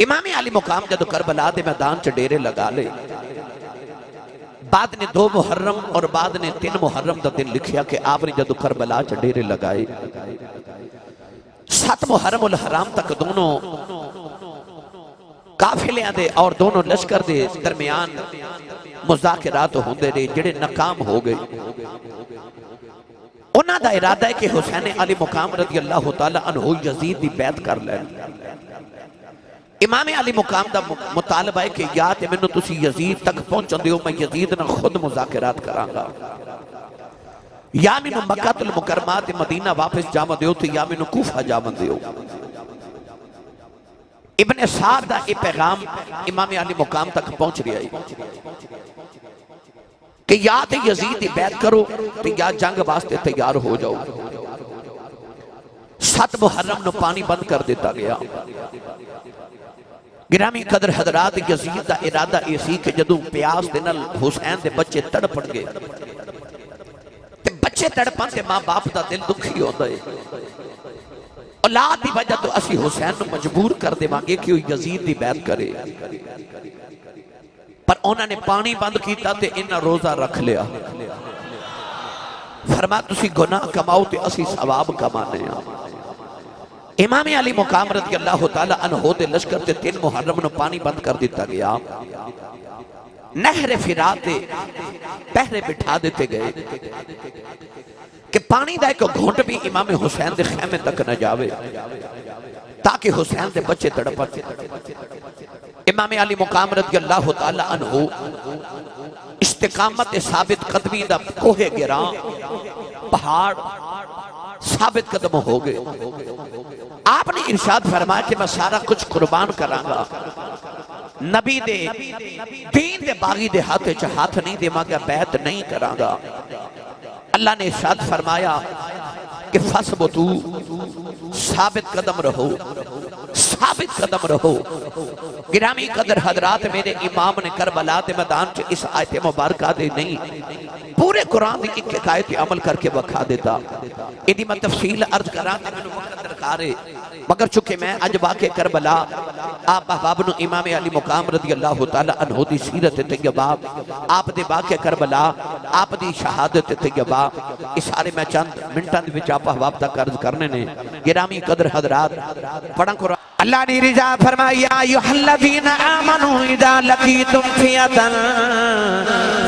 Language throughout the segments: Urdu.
امام علی مقام جدو کربلا دے میدان چ ڈیرے لگا لے، بعد نے 2 محرم اور بعد نے 3 محرم دا دن لکھیا کہ آپ نے جدو کربلا چ ڈیرے لگائے 7 محرم الحرام تک دونوں قافلیاں دے اور دونوں لشکر دے درمیان مذاکرات ہوندے رہے جڑے ناکام ہو گئے۔ انہاں دا ارادہ ہے کہ حسین علی مقام رضی اللہ تعالیٰ عنہ یزید دی بیعت کر لیں۔ امام علی مقام دا مطالبہ ہے کہ یا تے میں تسی یزید تک پہنچن دیو، میں یزید نہ خود مذاکرات کران گا، یا میں مکہ المکرمات مدینہ واپس جاون دیو تے یا میں کوفہ جاون دیو۔ ابن سعد دا یہ پیغام امام علی مقام تک پہنچ رہا ہے کہ یا تے یزید دی بیعت کرو تے یا جنگ واسطے تیار ہو جاؤ۔ 7 محرم نو پانی بند کر دیتا گیا۔ گرامی قدر حضرات، یزید دا ارادہ اسی کہ جدو پیاس دے نال حسین دے بچے تڑپڑ گئے تے بچے تڑپن تے ماں باپ دا دل دکھی ہوتا ہے، اولاد دی وجہ تو اسی حسین نو مجبور کر دے مانگے کہ وہ یزید دی بیعت کرے، پر انہوں نے پانی بند کیتا تے انہاں روزہ رکھ لیا۔ فرما تسی گناہ کماؤ تے اسی ثواب کمانے ہیں۔ امام علی مقام رضی اللہ تعالیٰ عنہ دے لشکر تے 3 محرم نو پانی بند کر دیتا گیا۔ نہر فرات تے پہرے بٹھا دیتے گئے کہ پانی دا ایک گھونٹ بھی امام حسین دے خیمے تک نہ جاوے تاکہ حسین دے بچے تڑپن۔ امام علی مقام رضی اللہ تعالیٰ عنہ استقامت ثابت قدمی دا کوہ گراں پہاڑ ثابت قدم ہو گئے۔ آپ نے ارشاد فرمایا کہ میں سارا کچھ قربان کراں گا، نبی دے دین دے باغی دے ہاتھ نہیں دے مانگا، بیعت نہیں کراں گا۔ اللہ نے ارشاد فرمایا کہ فَثْبُتُوا، ثابت قدم رہو، ثابت قدم رہو۔ گرامی قدر حضرات، میرے امام نے کربلا دے میدان چ اس آیت مبارکہ دے نہیں پورے قرآن دی ایک آیت عمل کر کے بکھا دیتا۔ ایدی میں تفصیل عرض کران تے میں وقت درکارے، مگر چونکہ میں اج واقع کربلا آپ احباب نو امام علی مقام رضی اللہ تعالیٰ عنہ دی سیرت طیبہ، آپ دے واقع کربلا، آپ دی شہادت طیبہ، اس سارے میں چند منٹاں دے وچ آپ احباب تک عرض کرنے نے۔ گرامی قدر حضرات، پڑھاں قرآن۔ اللہ نے رضا فرمایا ایھا الذین آمنوا اذا لقیتم فئۃ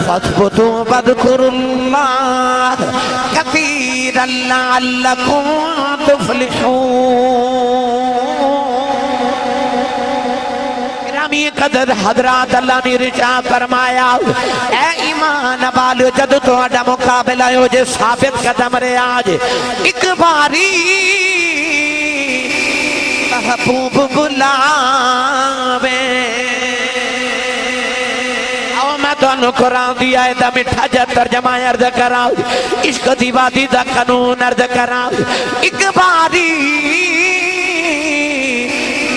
فاثبتوا واذکروا اللہ کثیرا لعلکم تفلحون۔ گرامی قدر حضرات، اللہ نے رضا فرمایا اے ایمان والو، جد تہاڈا مقابلہ ہو جے ثابت قدم رہا جے، ایک باری محبوب بلاوے۔ آؤ میں تانوں قرآن دی آیت دا مٹھا جا ترجمہ عرض کراں، عشق دی وادی دا قانون عرض کراں۔ ایک باری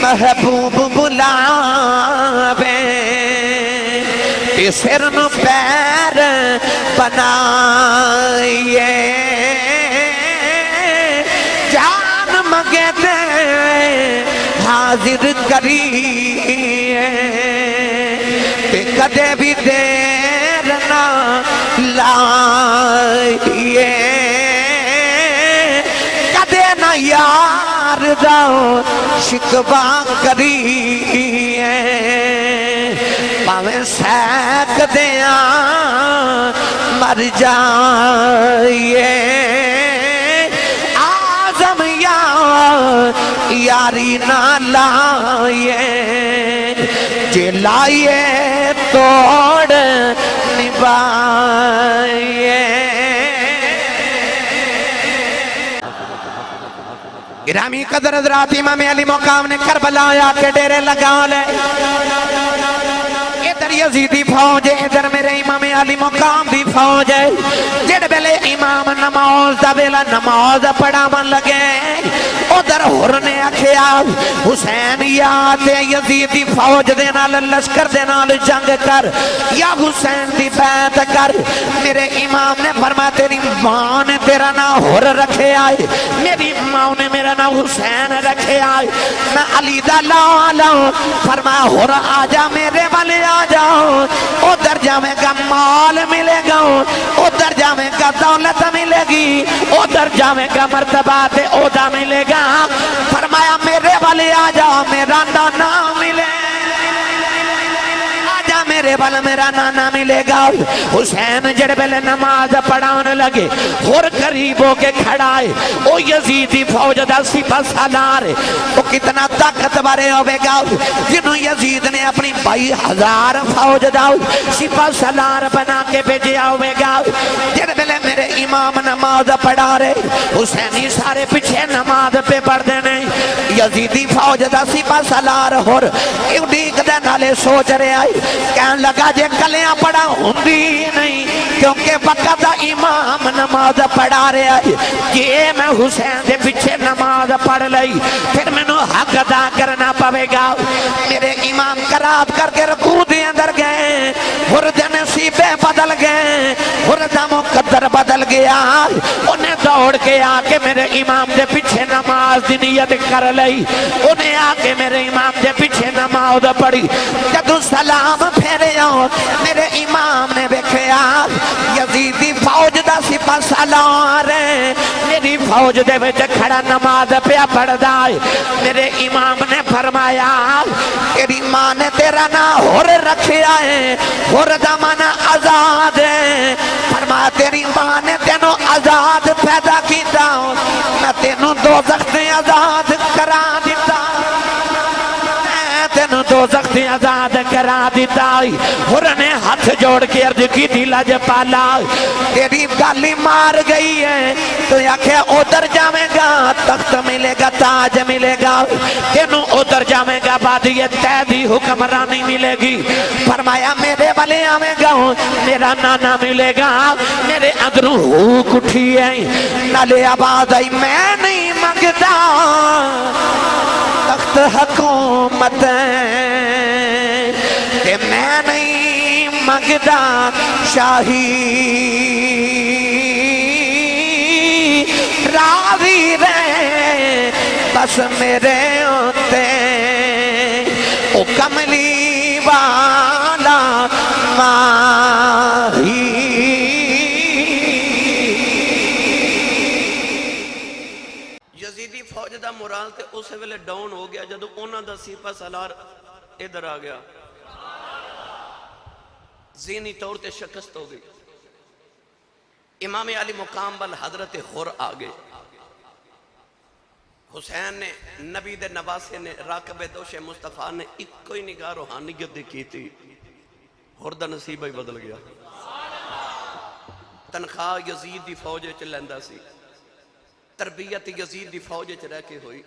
محبوب بلاوے، تے سر نو پیر بنائیے، جان مگے تے حاضر کریے، تے کدے بھی دیر نہ لائیے، کدے نہ یار دا شکوا کریے، پاویں سیک دیاں مر جائیے، آزم یاری نہ لائیے، جے لائیے توڑ نبھائیے۔ گرامی قدر حضرات، امام علی مقام نے کربلا آیا کے ڈیرے لگا لے، ادھر یزیدی فوج ہے، ادھر میرے امام علی مقام دی فوج ہے۔ جڑ بیلے امام نماز دا ویلا نماز پڑھاون لگے ادھر ہور نے آکھیا حسین یا تے یزید دی فوج دے نال لشکر دے نال جنگ کر یا حسین دی بیعت کر میرے امام نے فرمایا تیری ماں نے تیرا نام ہور رکھے آئے میری ماں نے میرا نام حسین رکھے آئے میں علی دا لالا فرمایا ہور آجا میرے والے آجا ادھر جاویں گا مال ملے گا ادھر جاویں گا دولت ملے گی ادھر جاویں گا مرتبہ تے عہدہ ملے گا فرمایا میرے والے آجا میرا نانا ملے آجا میرے والے میرا نانا ملے گا حسین جڑ بیلے نماز پڑھانے لگے اور قریب ہو کے کھڑائے او یزیدی فوج دا سپہ سالار وہ کتنا طاقتور ہوئے گا جنہوں یزید نے اپنی 22,000 فوج دا سپہ سالار بنا کے بھیجیا ہوئے گا جڑ بیلے میرے امام نماز پڑھا رہے حسینی سارے پیچھے نماز پہ پڑھ دینے یزیدی فوج دا سپہ سالار اور ایڈیک دے نالے سوچ رہے آئی کہن لگا جے کلیاں پڑھا ہوندی نہیں کیونکہ وقت امام نماز پڑھا رہے آئی کہ میں حسین دے پیچھے نماز پڑھ لئی پھر میں نو حق ادا کرنا پوے گا میرے امام قرات کر کے رکوع دے اندر گئے ہرد نصیبیں بدل گئے ہرد مقدر بدل گیا انہیں دوڑ کے آکے میرے امام دے پیچھے نماز دی نیت کر لئی انہیں آکے میرے امام دے پیچھے نماز پڑھی جدو سلام پھیرے آؤ میرے امام نے بیکھیا یزیدی فوج دا سپہ سالار میری فوج دے وچ کھڑا نماز پیا پڑھ دائے میرے امام نے فرمایا تیری ماں نے تیرا نا ہور رکھیا ہے ہور دا مانا آزاد ہے فرمایا تیری ماں نے تینوں آزاد پیدا کیتا میں تینوں دوزخ دے آزاد کرا دیتا تینوں دوزخ دے آزاد کرا دیتا اور نے ہاتھ جوڑ کے عرض کی تھی لاجپالا تیری گالی مار گئی ہے تو آکھے ادھر جاویں گا تخت ملے گا تاج ملے گا تینوں ادھر جاویں گا بعد یہ تیدی حکمرانی ملے گی فرمایا میرے والے آویں گا میرا نانا ملے گا میرے اندروں ہوک اٹھی ہے نالے آباد آئی میں نہیں مانگتا تخت حکومت کہ میں نہیں مانگتا شاہی راضی رہے بس میرے ہوتے او کملی والا ماہی یزیدی فوج دا مورال تے اسے ویلے ڈاؤن ہو گیا جدو انہاں دا سپہ سالار ادھر آ گیا ذہنی طور تے شکست ہو گئی امام علی مقام بل حضرت ہور آگے حسین نے نبی دے نواسے نے راکب دوش مصطفیٰ نے ایک کوئی نگاہ روحانیت دی کی تھی ہور دا نصیبہ ہی بدل گیا تنخواہ یزید دی فوج چ لیندہ سی تربیت یزید دی فوج چ رہ کے ہوئی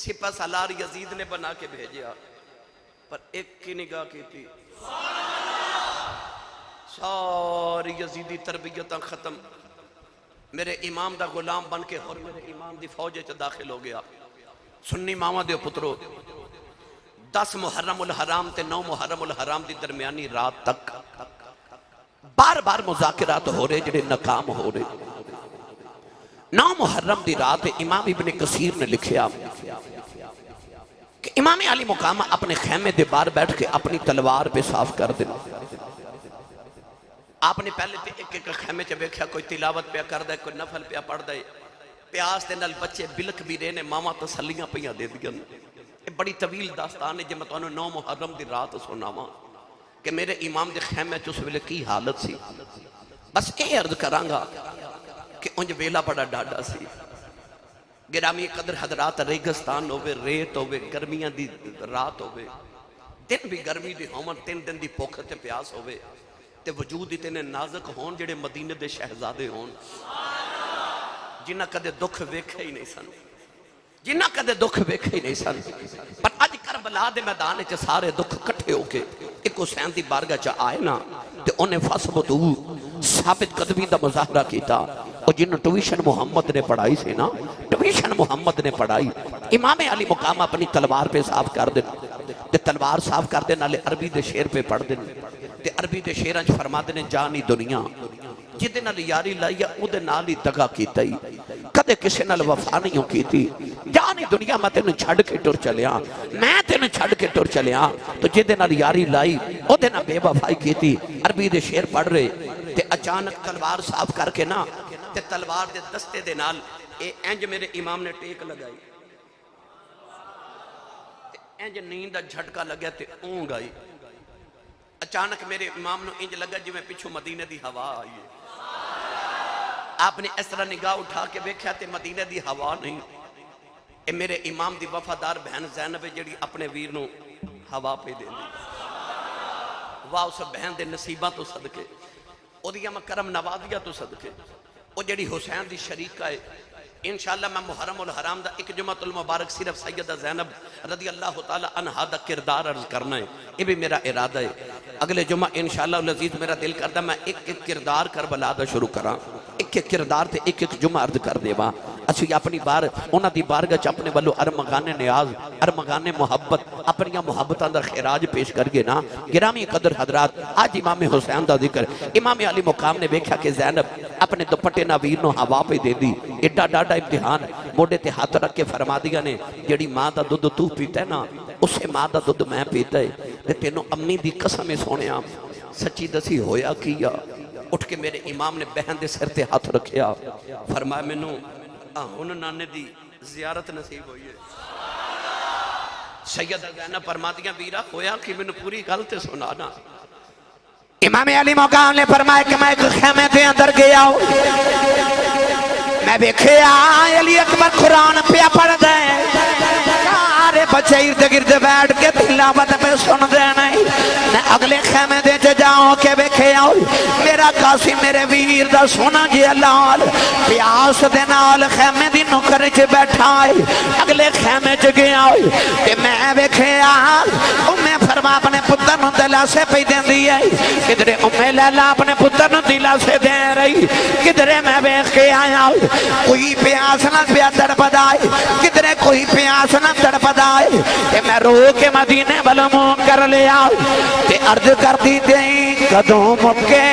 سپہ سالار یزید نے بنا کے بھیجیا پر ایک کی نگاہ کی تھی ساری یزیدی تربیتاں ختم میرے امام دا غلام بن کے اور میرے امام دی فوج چ داخل ہو گیا سنی ماما دے پترو 10 محرم الحرام تے 9 محرم الحرام دی درمیانی رات تک بار بار مذاکرات ہو رہے جڑے ناکام ہو رہے 9 محرم دی رات امام ابن کثیر نے لکھیا کہ امام علی مقام اپنے خیمے دے بار بیٹھ کے اپنی تلوار پہ صاف کر دینا آپ نے پہلے تے ایک ایک خیمے چے بیکھیا کوئی تلاوت پہ کر دے کوئی نفل پہ پڑھ دے پیاس دے نال بچے بلک بھی رہنے ماما تسلیاں پہیاں دے دیا یہ بڑی طویل داستان ہے جب میں تو 9 محرم دی رات سنا ماں کہ میرے امام دے خیمے چو سے ویلے کی حالت سی بس اے عرض کرانگا کہ انج ویلا بڑا ڈاڈا سی گرامی قدر حضرات ریگستان ہوئے ریت ہوئے گرمیاں دی رات ہوئے دن بھی گرمی دی ہومن 3 دن دی پوکھتے پیاس ہوئے تے وجود ہی تینے نازک ہون جڑے مدینے دے شہزادے ہون جنہ کدے دکھ ویکھے ہی نہیں سن جنہ کدے دکھ ویکھے ہی نہیں سن پر آج کربلا دے میدان چ سارے دکھ کٹھے ہو کے ایک حسین دی بارگاہ چ آئے نا تے انہیں فصبتو ثابت قدمی دا مظاہرہ کیتا اور جنہوں ٹویشن محمد نے پڑھائی سے نا ٹویشن محمد نے پڑھائی امام علی مقام اپنی تلوار پہ صاف کر دینا تے تلوار صاف کر دینا لے عربی دے شیر پہ پڑھ دینا تے عربی دے شیرانچ فرما دینے جانی دنیا جدے نال یاری لائیا او دے نال ہی دگا کیتا ہی کدے کسے نال وفا نہیں ہو کیتی جانی دنیا میں تینوں چھڑ کے ٹر چلیا میں تینوں چھڑ کے ٹر چلیا تو جدے نال یاری لائی او دے نال بے وفائی کیتی عربی دے شیر پڑھ رہے تے اچانک تلوار صاف کر کے نا تے تلوار دے دستے دے نال اے انج میرے امام نے ٹیک لگائی تے انج نیند دا جھٹکا لگیا تے اونگ آئی اچانک میرے امام نو انج لگا جو میں پیچھو مدینہ دی ہوا آئی ہے آپ نے اس طرح نگاہ اٹھا کے بیکھیا تے مدینہ دی ہوا نہیں اے میرے امام دی وفادار بہن زینب جڑی اپنے ویر نو ہوا پہ دے دی واہ اس بہن دے نصیبہ تو صدقے او دیا میں کرم نوازیا تو صدقے او جڑی حسین دی شریکہ ہے انشاءاللہ میں محرم الحرام دا ایک جمعہ المبارک صرف سیدہ زینب رضی اللہ تعالی عنہ دا کردار عرض کرنا ہے یہ بھی میرا ارادہ ہے اگلے جمعہ انشاءاللہ العزیز میرا دل کردہ میں ایک کردار کربلا دا شروع کرا ایک کردار تے ایک جمعہ عرض کر دے با اچھی اپنی بار اونا دی بارگاہ چ اپنے والو ارمغان نیاز ارمغان محبت اپنی محبتاں دا خیراج پیش کر گے نا گرامی قدر حضرات آج امام حسین دا ذکر امام علی مقام نے دیکھا کہ زینب اپنے دوپٹے نویر نو ہوا پہ دے دی ایڈا ڈاڈا امتحان موڈے تے ہاتھ رکھ کے فرما دیا نے جڑی ماں دا دودھ تو پیتا ہے نا اسے ماں دا دودھ میں پیتا ہے تینوں امی دی قسم سونے سچی دسی ہویا کیا اٹھ کے میرے امام نے بہن دے سر تے ہاتھ رکھیا فرمایا مینوں ہن نانے دی زیارت نصیب ہوئی ہے سیدہ زینب فرماتی ہیں ویرا ہویا کہ مینوں پوری گل تے سنانا امام علی مقام نے فرمایا کہ میں ایک خیمے دے اندر گیا ہوں میں دیکھیا علی اکبر قرآن پیا پڑھ دے سارے بچے ارد گرد بیٹھ کے تلاوت پہ سن دے نہیں میں اگلے خیمے دے جاؤں کے دیکھیا میرا قاسم میرے ویر دا سونا جی لال پیاس دے نال خیمے دی نکر چ بیٹھا ہے اگلے خیمے چ گیا کہ میں دیکھیا میں فرما اپنے پتر نو دلاسے پہ دین دی ہے کدھرے لیلا اپنے پتر نو دلاسے دے رہی کدھرے میں دیکھ کے آیا کوئی پیاس نہ پیا تڑپدائے کدھرے کوئی پیاس نہ تڑپدائے کہ میں رو کے مدینے والوں کر لیا تے عرض کر دی دیں قدوں مکے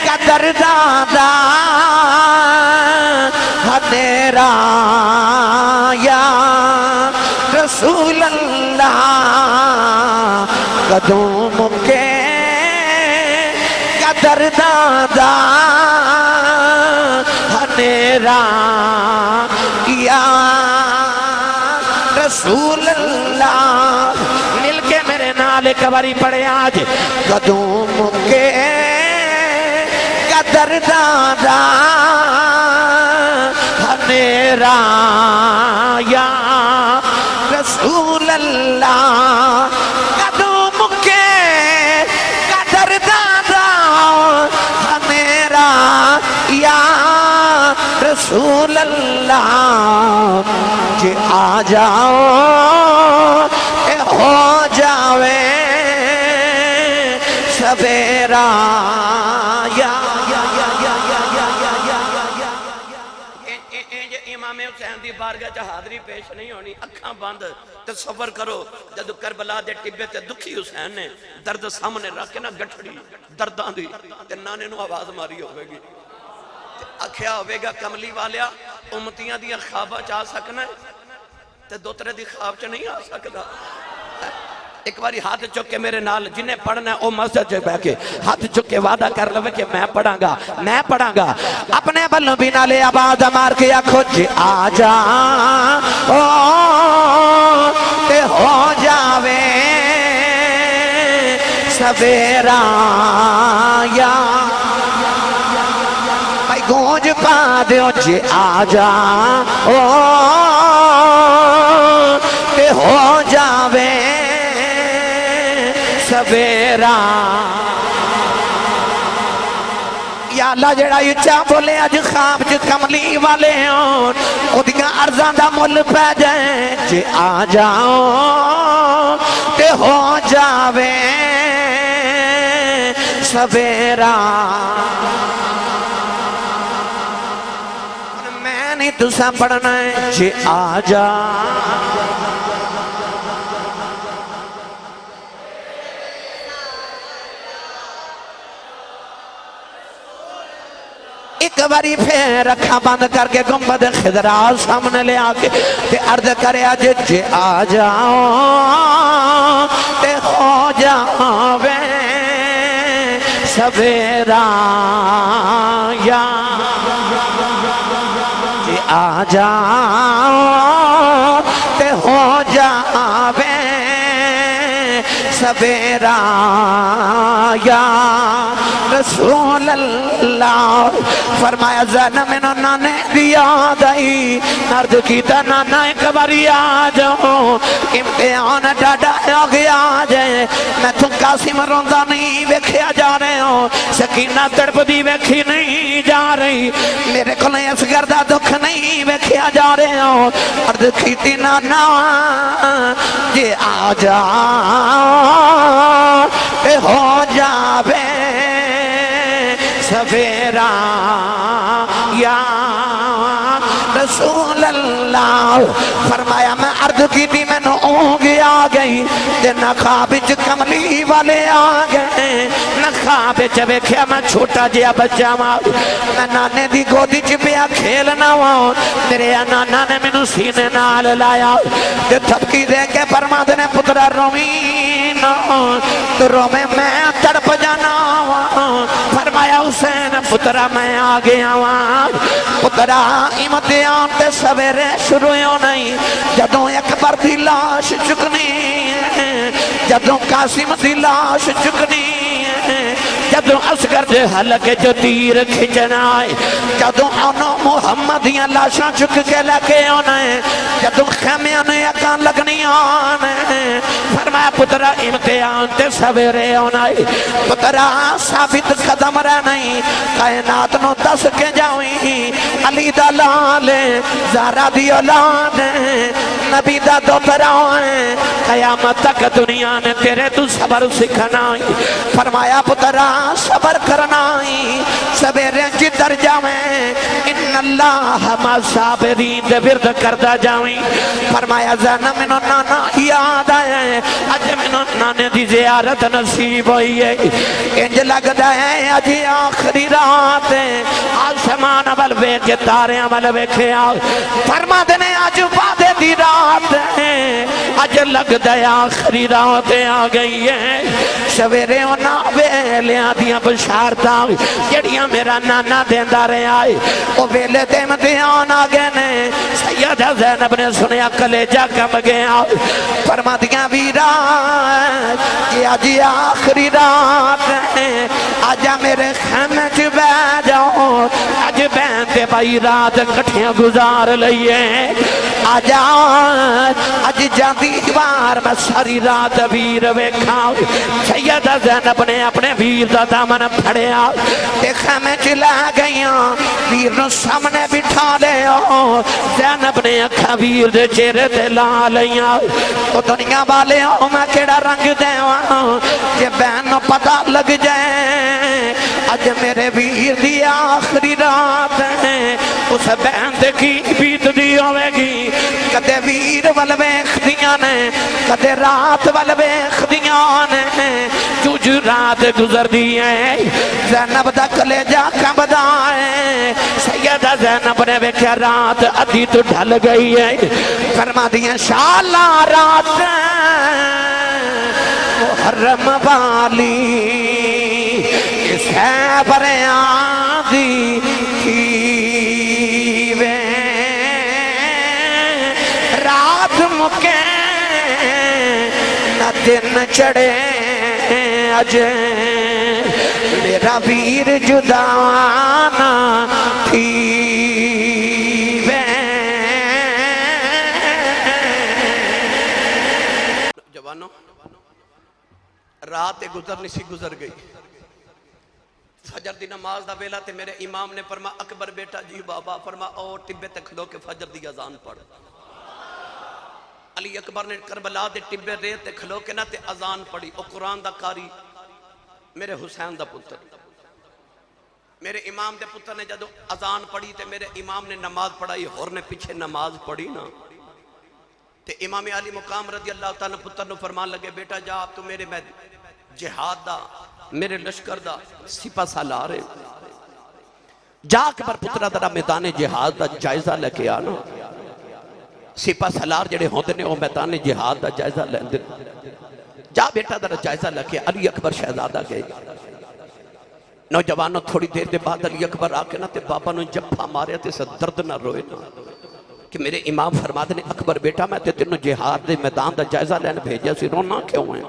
قدر دادا تیرا یا رسول اللہ قدوں مکے قدر دادا تیرا یا رسول اللہ مل کے میرے نال ایک باری پڑھے آج قدوں مکے قدر دادا میرا یا رسول اللہ قدوں مکے قدر دادا میرا یا رسول اللہ کہ آ جاؤ اے ہو جاوے سویرا یا امام حسین دی بارگاہ چ حاضری پیش نہیں ہونی اکھاں بند تصور کرو جد کربلا دے ٹبے تے دکھی حسین نے درد سامنے رکھ کے نا گٹھڑی درداں دی تے نانے نو آواز ماری ہوئے گی اکھیا ہوئے گا کملی والیا امتیاں دیا خوابہ چاہ سکنا ہے تے دوترے دی خواب چاہ نہیں آ سکتا ایک باری ہاتھ چکے میرے نال جنہیں پڑھنا ہے او مسجد جے بہ کے ہاتھ چکے وعدہ کر لوے کہ میں پڑھاں گا اپنے بلوں بھی نالے آباد مار کے آکھو جی آ جا تے ہو جاوے سویرا یا بھائی گونج پا دیو جی آ جا تے ہو جاوے سویرا یا اللہ جڑا اچھا بولے اج خواب چ کملی والے ہون اودیاں عرضاں دا مل پہ جائیں جے آ جاؤ تے ہو جاوے سویرا میں نہیں تسا پڑھنا ہے جے آ جا ایک باری پھر رکھا بند کر کے گنبد خضرا سامنے لے آکے تے عرض کرے آج جے آ جاؤں تے ہو جاوے سویرا یا جے آ جاؤں تے ہو جاوے سویرا یا رسول اللہ فرمایا زینب میں نانے دیا دائی نرد کی تا نانا ایک باری آ جاؤ امتحان ڈاڈا آگے آ جائے میں تو قاسم روندہ نہیں ویکھیا جا رہے ہوں سکینہ تڑپ دی ویکھی نہیں جا رہی میرے کو نہیں اس گردہ دکھ نہیں ویکھیا جا رہے ہوں نرد کی تی نانا جے آ جاؤ اے ہو جاوے سویرا یا رسول اللہ فرمایا میں عرض کی تھی میں نے اونگی آ گئی نہ خوابچ کملی والے آ گئے نہ خوابچ ویکھیا میں چھوٹا جیا بچہ میں نانے دی گودی چ پیا کھیلنا ہوں میرے نانا نے مینوں سینے نال لایا تے تھپکی دے کے فرما دے پترا رومی نہ تو رومے میں تڑپ جانا ہوں فرمایا حسین پترا میں آ گیا ہوں پترا امتحان تے سویرے شروع ہو نہیں جدوں اکبر دی لاش چکنی جدوں قاسم دی لاش چکنی جدوں اصغر دے حلقے جو تیر کھچنا ہے جدوں انہوں محمدیاں لاشاں چک کے لکے ہونا ہے جدوں خیمیاں نے اکان لگنی آنا ہے فرمایا پترا امتحان تے سویرے ہونا ہے پترا ثابت قدم رہ نہیں کائنات نو دس کے جاؤیں علی دا لالے زہرا دی اولاد نبی دا دوتراؤں قیامت تک دنیا نے تیرے تو صبر سکھنا فرمایا پترا صبر کرنا سویرے جدر جاویں ان اللہ ما صابرین دے ورد کردہ جاویں فرمایا زینب منو نانا یاد آئے اج منو نانے دی زیارت نصیب ہوئی ہے انج لگ دائے اج آخری رات ہے آسمان عمل بے کے تارے عمل بے کھیا فرما دینے اج وعدے دی رات ہے اج لگ دائے آخری رات آ گئی ہے سویرے ہونا ویلیاں دیاں بشارتاں جڑیاں میرا نانا دیندہ رہے آئے وہ ویلے دے مدیان آگے نے سیدہ زینب نے سنیا کلیجہ کم گیا فرما دیاں ویرا یہ آجی آخری رات ہے آجا میرے خیمے چ بہ جاؤ آج بہنتے بھائی رات کٹھیاں گزار لئیے آجا آج جاندی بار میں ساری رات ویر ویکھاؤ سیدہ زینب نے اپنے ویر دا دامن پھڑیا دیکھا میں چلا گئیاں ویر نو سامنے بٹھا لے زینب نے اکھا ویر دے چہرے دے لا لیاں تو دنیا والے میں کیڑا رنگ دے یہ بہن نو پتہ لگ جائے آج میرے ویر دی آخری رات ہے اس بہن دے کی بیت دی ہوئے گی کدے ویر والویخ دیاں نے کدے رات والویخ دیاں نے جو رات گزر دی ہے زینب دا کلیجہ کم دائے سیدہ زینب نے ویکھیا رات ادھی تو ڈھل گئی ہے فرما دیا شالا رات محرم والی اس ہے بریاں دی کی وے رات مکے نہ دن چڑھے اجے میرا ویر جدانا تھی جوانوں رات گزرنی سی گزر گئی فجر دی نماز دا ویلا تے میرے امام نے فرما اکبر بیٹا جی بابا فرما او ٹبے تے کھلو کے فجر دی اذان پڑھ علی اکبر نے کربلا دے ٹبے رے تے کھلو کے نہ تے اذان پڑھی او قرآن دا قاری میرے حسین دا پتر میرے امام دے پتر نے جدو اذان پڑھی تے میرے امام نے نماز پڑھائی ہور نے پیچھے نماز پڑھی نا تے امام علی مقام رضی اللہ تعالیٰ پتر نو فرمان لگے بیٹا جا اب تو میرے میں جہاد دا میرے لشکر دا سپہ سالار ہے جا کے پر پترہ درہ میدان جہاد دا جائزہ لے کے آنا سپہ سالار جڑے ہوندے نے وہ میدان جہاد دا جائزہ لے دے جا بیٹا درہ جائزہ لے کے علی اکبر شہزادہ گئے نوجوانوں تھوڑی دیر دے بعد علی اکبر آکے نا تے بابا نو جب ماریا تے سے درد نہ روئے نا کہ میرے امام فرماتے نے اکبر بیٹا میں تے تینوں جہاد دے میدان دا جائزہ لینے بھیجا سی رونا کیوں ہیں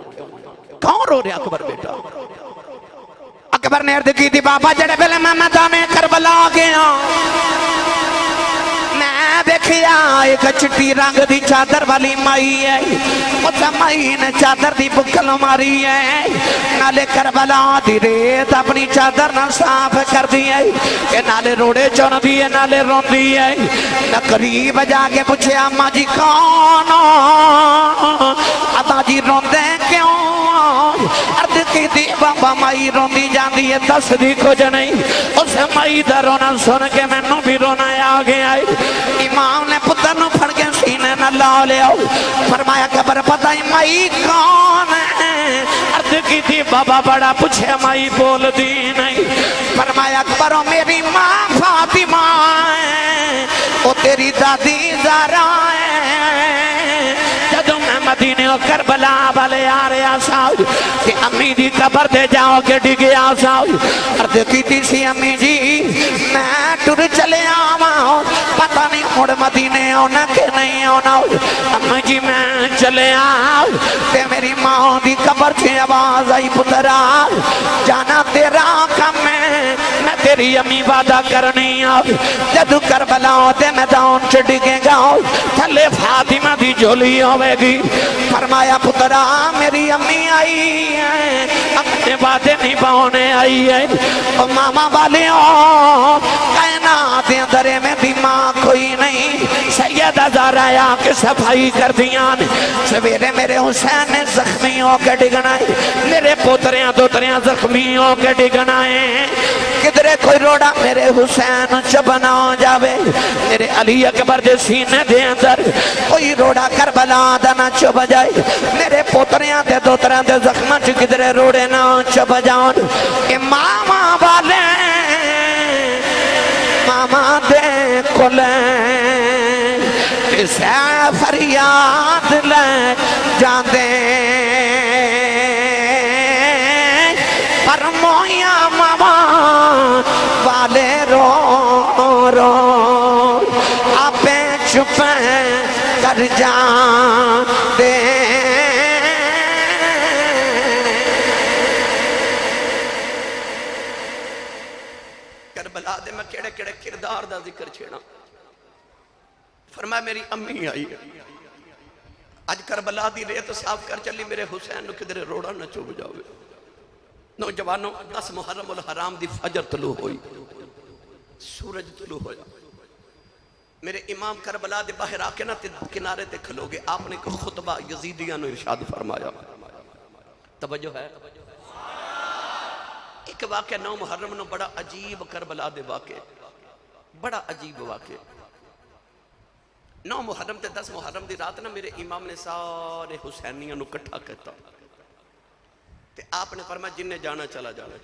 کون رو رہے اکبر بیٹا اکبر نے عرض کی تھی بابا جڑے بلے میں میدان کربلا گیا میں دیکھیا ایک چٹی رنگ دی چادر والی مائی ہے اس مائی نے چادر دی بکل ماری ہے نالے کربلا دی ریت اپنی چادر نہ صاف کر دی ہے کہ نالے روڑے چون دی ہے نالے رون دی ہے نہ قریب جا کے پوچھے اماں جی کون آتا جی رون دے کیوں عرض کی دی بابا مائی رون دی جان دی ہے دس دی کچھ نہیں اس مائی دا رونا سن کے میں نو بھی رونا آگے آئی امام نے پتر نو پھڑ کے سینے نہ لا لے آؤ فرمایا قبر پتہ ہی مائی کون ہے عرض کی تھی بابا بڑا پوچھے مائی بول دی نہیں فرمایا قبروں میری ماں فاطمہ ہے وہ تیری دادی زہرا ہے جدوں میں مدینے و کربلا والے آ رہے آساؤ کہ امی دی قبر دے جاؤ کہ ڈگے آساؤ عرض کی تھی سی امی جی میں ٹر چلے آواں پتہ نہیں مڑ مدینے ہونا کہ نہیں ہونا امی جی میں چلے آؤ تے میری ماں دی قبر سے آواز آئی پترا جانا تیرا کم ہے میں تیری امی وعدہ کرنی آؤ جدو کربلا ہوتے میدان چ ڈگے گا تھلے فاطمہ دی جھولی ہوئے گی فرمایا پترا میری امی آئی ہے اپنے وعدے نہیں پاؤنے آئی ہے ماما والے ہو کائنات اندرے میں بھی ماں کوئی نہیں سیدہ زہرا آ کے صفائی کر دیاں سویرے میرے حسین نے زخمی ہو کے ڈگنائے میرے پوتریاں دوتریاں زخمی ہو کے ڈگنائے کدرے کوئی روڑا میرے حسین چب نہ ہو جاوے میرے علی اکبر دے سینے دے اندر کوئی روڑا کربلا دا نہ چب جائے میرے پوتریاں دے دوتریاں دے زخمہ چ کدرے روڑے نہ چب جاؤں امامہ والے ماما دے کلیں اسے فریاد لے جاندے پر مویا ماما والے رو رو آپے چھپیں کر جان دے کربلا دے میں کیڑے کیڑے کردار دا ذکر چھیڑا فرمایا میری امی آئی آج کربلا دی ریت صاف کر چلی میرے حسین نو کدھر روڑا نہ چوب جاوے نوجوانوں 10 محرم الحرام دی فجر طلوع ہوئی سورج طلوع ہویا میرے امام کربلا دے باہر آکے نا کنارے تے کھلو گے آپ نے کوئی خطبہ یزیدیاں نو ارشاد فرمایا توجہ ہے ایک واقعہ 9 محرم نو بڑا عجیب کربلا دے واقعہ بڑا عجیب واقعہ 9 محرم تے 10 محرم دی رات نا میرے امام نے سارے حسینیاں نو کٹھا کہتا تے آپ نے فرمایا جن نے جانا چلا جانا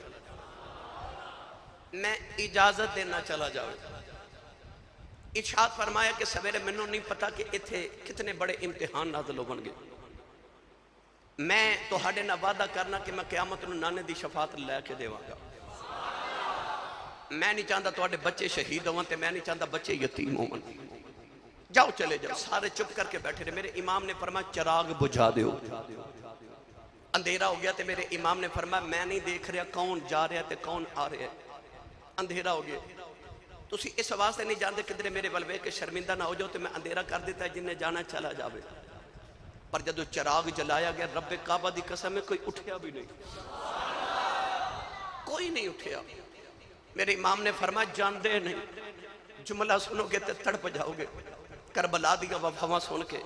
میں اجازت دینا چلا جاؤں ارشاد فرمایا کہ سویرے میں نہیں پتا کہ اتھے کتنے بڑے امتحان نازل ہو بن گئے میں تو ہاڑے نہ وعدہ کرنا کہ میں قیامت نو نانے دی شفاعت لے کے دے گا میں نہیں چاہتا تو بچے شہید ہوں تے میں نہیں چاہتا بچے یتیم ہوں جاؤ چلے جاؤ سارے چپ کر کے بیٹھے رہے میرے امام نے فرمایا چراغ بجھا دیو اندھیرا ہو گیا تے میرے امام نے فرمایا میں نہیں دیکھ رہا کون جا رہا تے کون آ رہا ہے اندھیرا ہو گیا تسی اس واسطے نہیں جانتے کدھر میرے ولوے کے شرمندہ نہ ہو جاؤ تو میں اندھیرا کر دیتا ہے جن نے جانا چلا جاوے پر جدو چراغ جلایا گیا رب کعبہ دی قسم ہے کوئی اٹھیا بھی نہیں کوئی نہیں اٹھیا میرے امام نے فرمایا جاندے نہیں جملہ سنو گے تے تڑپ جاؤ گے کربلا دیا وفاواں سن کے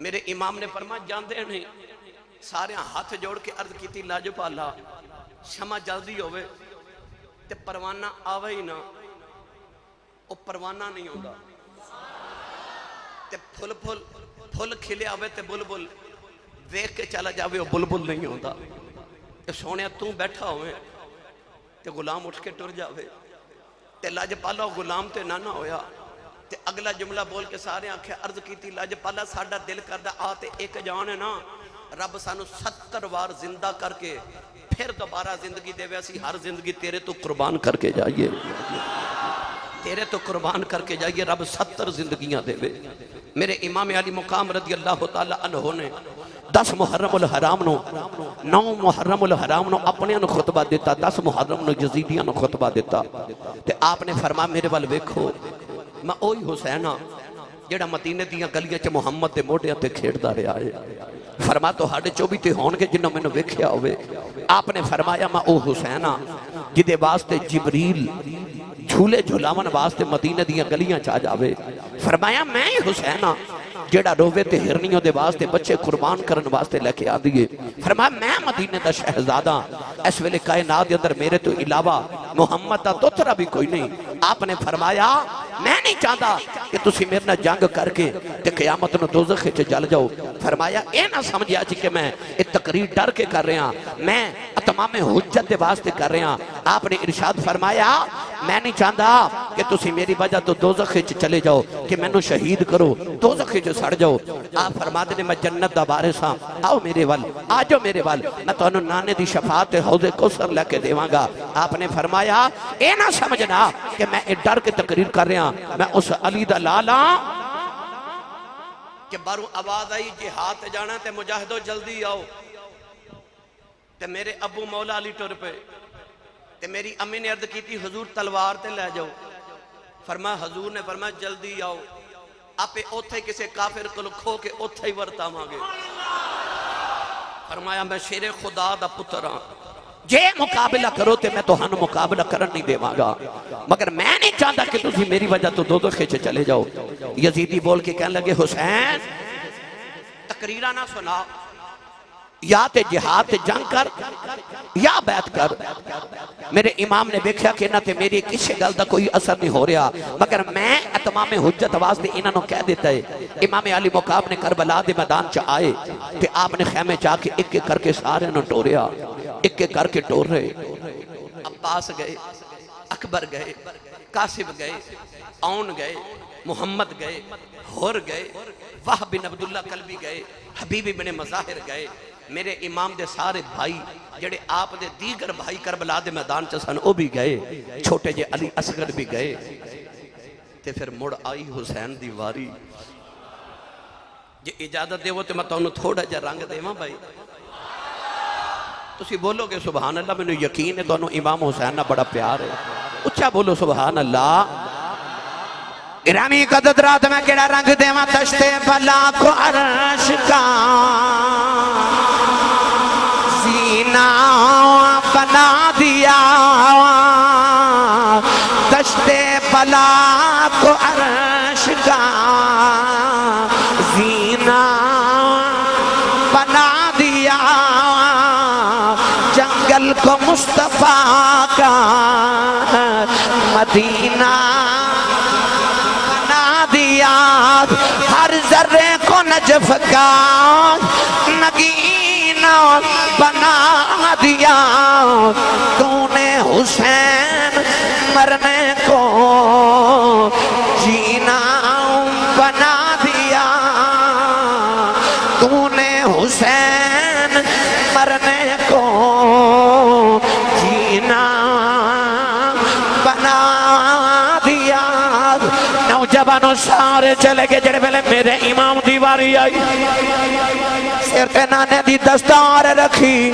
میرے امام نے فرمایا جاندے نہیں سارے ہاتھ جوڑ کے عرض کی تھی لاجپالا شمع جلدی ہوئے تے پروانہ آوے ہی نہ وہ پروانہ نہیں ہوتا تے پھل کھلے آوے تے بلبل ویکھ کے چلا جاوے وہ بلبل نہیں ہوتا تے سونے تو بیٹھا ہوئے تے غلام اٹھ کے ٹر جاوے تے لاج پالا غلام تے نانا ہویا تے اگلا جملہ بول کے سارے آنکھیں عرض کی تھی لاج پالا ساڑھا دل کردہ آتے ایک جان ہے نا رب سانو 70 بار زندہ کر کے پھر دوبارہ زندگی دے ویسی ہر زندگی تیرے تو قربان کر کے جائیے تیرے تو قربان کر کے جائیے رب 70 زندگیاں دے وے میرے امام علی مقام رضی اللہ تعالیٰ عنہ نے 10 محرم الحرام نو 9 محرم الحرام نو اپنے انو خطبہ دیتا 10 محرم نو یزیدیاں نو خطبہ دیتا تے آپ نے فرمایا میرے وال ویکھو میں اوہی حسینہ جیڑا مدینے دیاں گلیاں چے محمد دے موڑیاں تے کھیڑدا رہا ہے فرما تو ہاڑے چوبی تے ہون کے جنہوں میں نے ویکھیا ہوئے آپ نے فرمایا میں او حسینہ جدے واسطے جبریل جھولے جھولاون واسطے مدینے دیاں گلیاں چاہ جاوے فرمایا میں حسینہ جیڑا رووے تے ہرنیوں دے واسطے بچے قربان کرن واسطے لے کے آدھئے فرمایا میں مدینے دا شہزادہ اس ویلے کائنات دے اندر میرے تو علاوہ محمد دا دوترا بھی کوئی نہیں آپ نے فرمایا میں نہیں چاہتا کہ تسی میرے نہ جنگ کر کے تے قیامت نو دوزخ چے جل جاؤ فرمایا اے نہ سمجھیا جی کہ میں ایک تقریر ڈر کے کر رہا میں اتمام حجت دے واسطے کر رہا آپ نے ارشاد فرمایا میں نہیں چاہتا کہ تسی میری وجہ تو دوزخ چے چلے جاؤ کہ میں نو شہید کرو دوزخ چے سڑ جاؤ آپ فرماتے نے میں جنت دا وارثاں آؤ میرے وال آجو میرے وال میں تو انہوں نانے دی شفاعت حوض کوثر لے کے دیواں گا آپ نے فرمایا اے نہ سمجھنا کہ میں ڈر کے تقریر کر رہا میں اس علی دا لالا کہ بارو آواز آئی جہاد جانا تے مجاہدو جلدی آؤ تے میرے ابو مولا علی ٹر پہ تے میری امی نے عرض کی تھی حضور تلوار تے لے جاؤ فرمایا حضور نے فرمایا جلدی آؤ آپے اوتھے کسے کافر کو کھو کے اوتھے ہی ورتا مانگے فرمایا میں شیر خدا دا پتر ہاں جے مقابلہ کرو تے میں تو ہن مقابلہ کرن نہیں دے مانگا مگر میں نہیں چاہتا کہ تسی میری وجہ تو دوزخ چے چلے جاؤ یزیدی بول کے کہنے لگے حسین تقریرہ نہ سنا یا تے جہاد تے جنگ کر یا بیعت کر میرے امام نے دیکھا کہ نہ تے میری کسی گل دا کوئی اثر نہیں ہو رہا مگر میں اتمام حجت واسطے انہاں نو کہہ دیتا ہے امام علی مقام نے کربلا دے میدان چ آئے تے آپ نے خیمے جا کے ایک ایک کر کے سارے نو ٹوریا ایک ایک کر کے ٹور رہے عباس گئے اکبر گئے قاسم گئے اون گئے محمد گئے ہور گئے وہب بن عبداللہ قلبی گئے حبیب بن مظاہر گئے میرے امام دے سارے بھائی جڑے آپ دے دیگر بھائی کربلا دے میدان چسن او بھی گئے چھوٹے جے علی اصغر بھی گئے تے پھر مڑ آئی حسین دی واری جے اجازت دے وہ تے میں تو انہوں تھوڑا جا رنگ دے ماں بھائی تسی بولو گے سبحان اللہ میں نے یقین ہے تو انہوں امام حسین نہ بڑا پیار ہے اچھا بولو سبحان اللہ گرامی قدرات میں کیڑا رنگ دے ماں تشتے بلا کو عرش کا زینہ بنا دیا تشتے بلا کو عرش کا زینہ بنا دیا جنگل کو مصطفیٰ کا مدینہ ہر ذرے کو نجف کا نگینہ بنا دیا تو نے حسین مرنے کو جینا بنا دیا تو نے حسین مرنے کو جینا بنا دیا نوجوانوں سارے چلے گئے جڑے پہلے میرے امام دیواری آئی سر پہ نانے دی دستار رکھی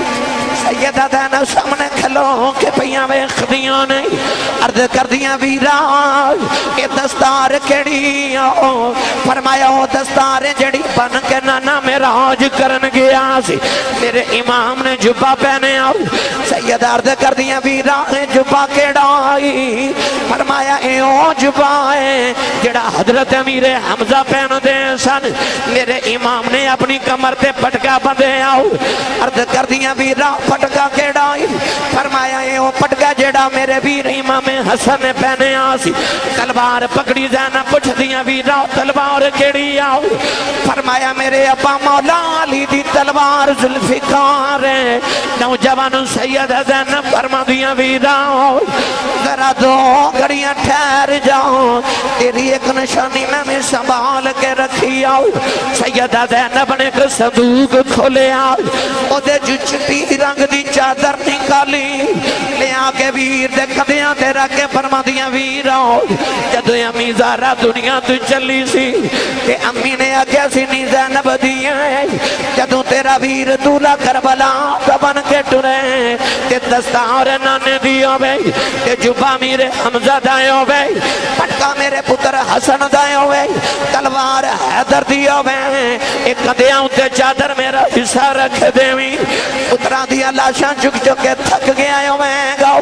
سیدہ دینا سامنے کھلو کے پیاں ویخ دیاں نہیں عرض کر دیاں ویران یہ دستار کیڑی آؤ فرمایا ہو دستار جڑی بن کے نانا میرا آج کرن گیا سی میرے امام نے جبا پہنے آؤ سیدہ عرض کر دیاں ویران جبا کیڑا آئی فرمایا اے او جبا ہے جڑا حضرت امیر حمزہ پہن دے سن میرے امام نے اپنی کمر تے پٹکا بندے آؤ عرض کر دیاں ویران پٹکا کیڑا ہے؟ فرمایا اے او پٹکا جیڑا میرے ویر امام حسن نے پہنے آسی۔ تلوار پکڑی زینب پوچھ دیا ویرا تلوار کیڑی آؤ؟ فرمایا میرے ابا مولا علی دی تلوار ذوالفقار ہے۔ نوجوان سید زینب فرما دیا ویرا ذرا دو گھڑیاں ٹھہر جاؤ، تیری ایک نشانی میں سنبھال کے رکھی آؤ۔ سیدہ زینب نے ایک صندوق کھولے آؤ، او دے جو چٹی رنگ دی چادر نکالی لے آکے ویر دے کدیاں تے رکھے فرما دیا ویر آؤ۔ جدو امی زہرا دنیا تو چلی سی تے امی نے آکیا سی نی زینب دیا ہے، جدو تیرا ویر دولا کربلا بن کے ٹرے تے دستار نانے دیو بے تے جبا میرے حمزہ دائیو بے پٹکا میرے پتر حسن دائیو بے تلوار حیدر دیو بے ایک کدیاں تے چادر میرا حصہ رکھ دیوی اترا دیا لاشاں چک چکے تھک گیا یوں میں گاؤ